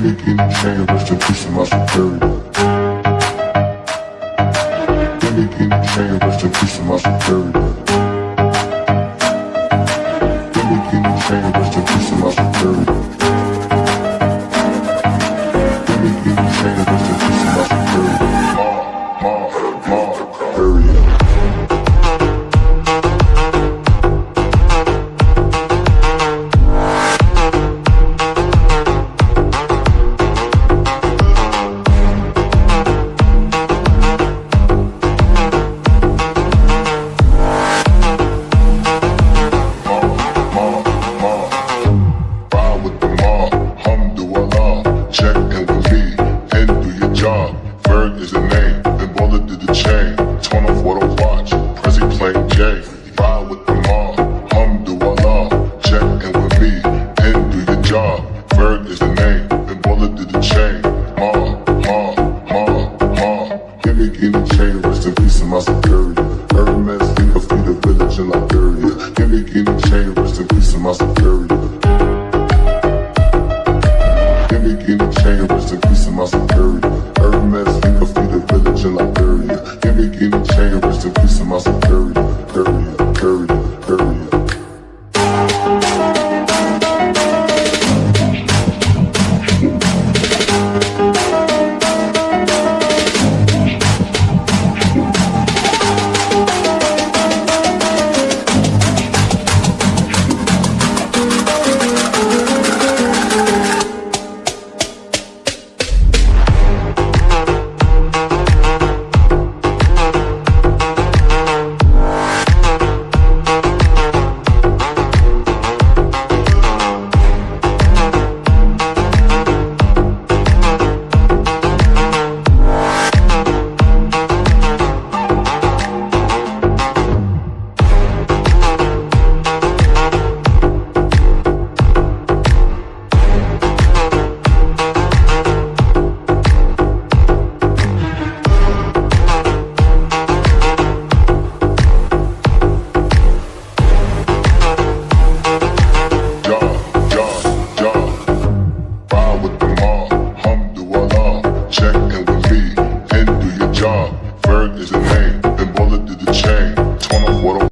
King chain, rest in peace to my superior. King chain, rest in peace to my superior. King chain, rest in peace to my superior. King chain, rest in peace to my superior. Superior. Chain, torn off what I watch, Prezi playing J, ride with the mom.